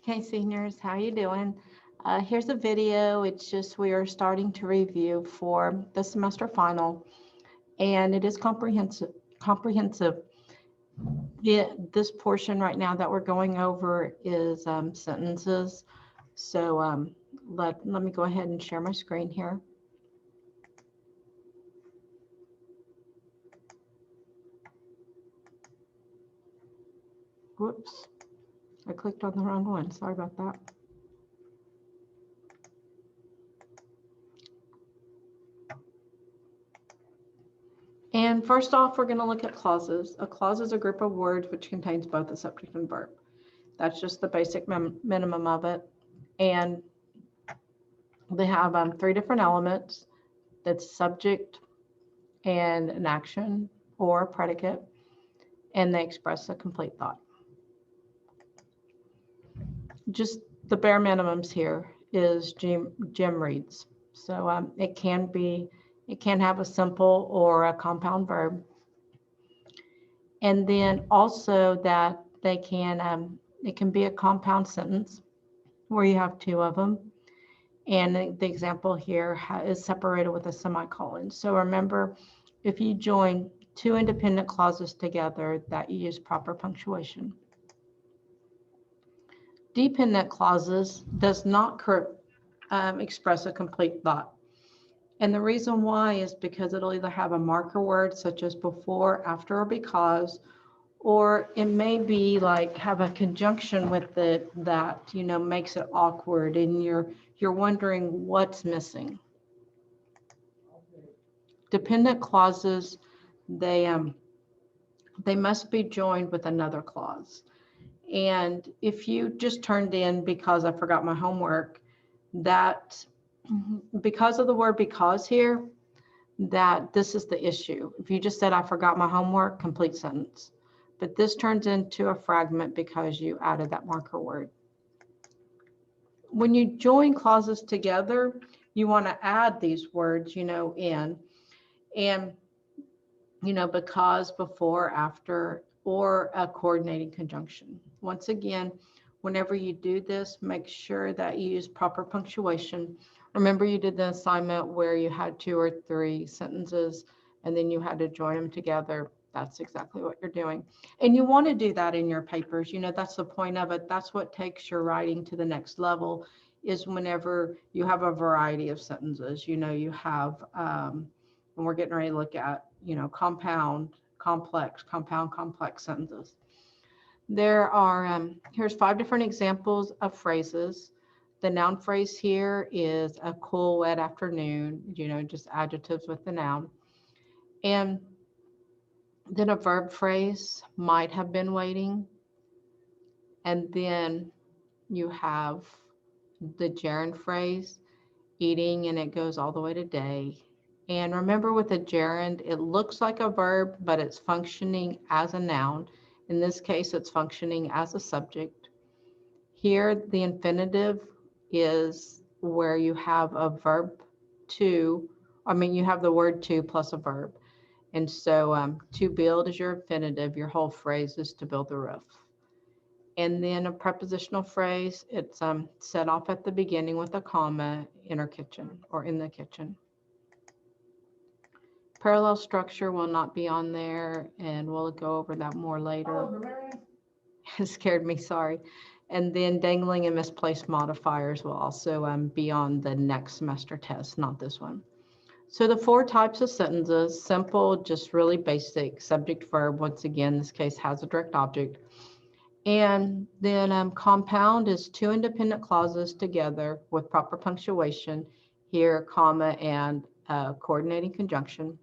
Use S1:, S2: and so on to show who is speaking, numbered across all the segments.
S1: Hey seniors, how you doing? Here's a video. It's just we are starting to review for the semester final, and it is comprehensive. This portion right now that we're going over is sentences. So let me go ahead and share my screen here. Whoops, I clicked on the wrong one. Sorry about that. And first off, we're going to look at clauses. A clause is a group of words which contains both a subject and verb. That's just the basic minimum of it. And they have three different elements. That's subject and an action or a predicate, and they express a complete thought. Just the bare minimums here is Jim reads. So it can have a simple or a compound verb. And then also that they can, it can be a compound sentence where you have two of them. And the example here is separated with a semicolon. So remember, if you join two independent clauses together, that you use proper punctuation. Dependent clauses does not express a complete thought. And the reason why is because it'll either have a marker word such as before, after, or because, or it may be like have a conjunction with it that, you know, makes it awkward and you're wondering what's missing. Dependent clauses, they must be joined with another clause. And if you just turned in because I forgot my homework, that because of the word because here, that this is the issue. If you just said I forgot my homework, complete sentence. But this turns into a fragment because you added that marker word. When you join clauses together, you want to add these words, you know, in, and, you know, because, before, after, or a coordinating conjunction. Once again, whenever you do this, make sure that you use proper punctuation. Remember, you did the assignment where you had 2 or 3 sentences and then you had to join them together. That's exactly what you're doing. And you want to do that in your papers. You know, that's the point of it. That's what takes your writing to the next level, is whenever you have a variety of sentences. You know, you have, and we're getting ready to look at, you know, compound, complex, compound, complex sentences. There are, here's 5 different examples of phrases. The noun phrase here is a cool, wet afternoon, you know, just adjectives with the noun. And then a verb phrase, might have been waiting. And then you have the gerund phrase, eating, and it goes all the way to day. And remember, with a gerund, it looks like a verb, but it's functioning as a noun. In this case, it's functioning as a subject. Here, the infinitive is where you have a verb to, you have the word to plus a verb. And so to build is your infinitive. Your whole phrase is to build the roof. And then a prepositional phrase, it's set off at the beginning with a comma, in our kitchen or in the kitchen. Parallel structure will not be on there, and we'll go over that more later. It scared me, sorry. And then dangling and misplaced modifiers will also be on the next semester test, not this one. So the 4 types of sentences: simple, just really basic, subject, verb, once again, this case has a direct object. And then compound is 2 independent clauses together with proper punctuation, here, comma, and coordinating conjunction.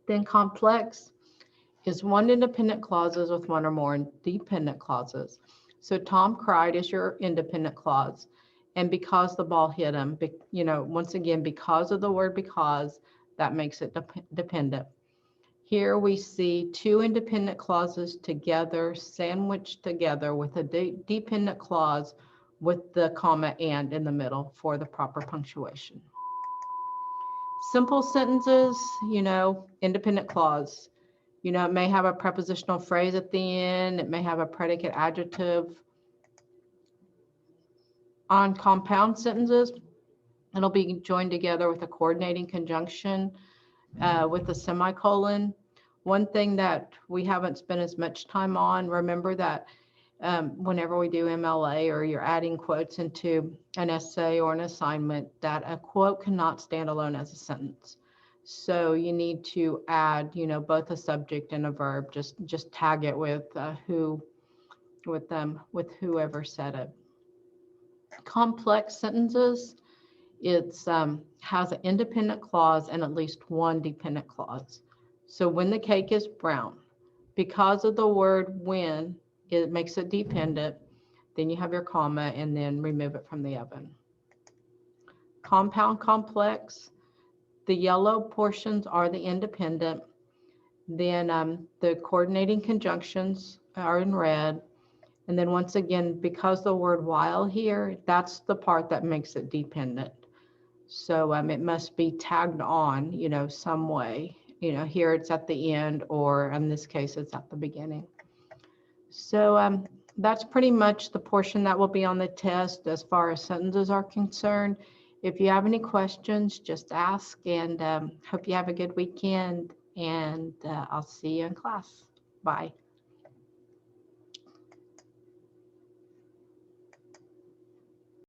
S1: Then complex is 1 independent clauses with 1 or more dependent clauses. So Tom cried is your independent clause. And because the ball hit him, you know, once again, because of the word because, that makes it dependent. Here we see 2 independent clauses together, sandwiched together with a dependent clause with the comma and in the middle for the proper punctuation. Simple sentences, you know, independent clause. You know, it may have a prepositional phrase at the end. It may have a predicate adjective. On compound sentences, it'll be joined together with a coordinating conjunction with a semicolon. One thing that we haven't spent as much time on, remember that whenever we do MLA or you're adding quotes into an essay or an assignment, that a quote cannot stand alone as a sentence. So you need to add, both a subject and a verb. Just tag it with with whoever said it. Complex sentences, it's has an independent clause and at least one dependent clause. So when the cake is brown, because of the word when, it makes it dependent. Then you have your comma and then remove it from the oven. Compound complex, the yellow portions are the independent. Then the coordinating conjunctions are in red. And then once again, because the word while here, that's the part that makes it dependent. So it must be tagged on, some way. Here it's at the end, or in this case, it's at the beginning. So that's pretty much the portion that will be on the test as far as sentences are concerned. If you have any questions, just ask, and hope you have a good weekend, and I'll see you in class. Bye.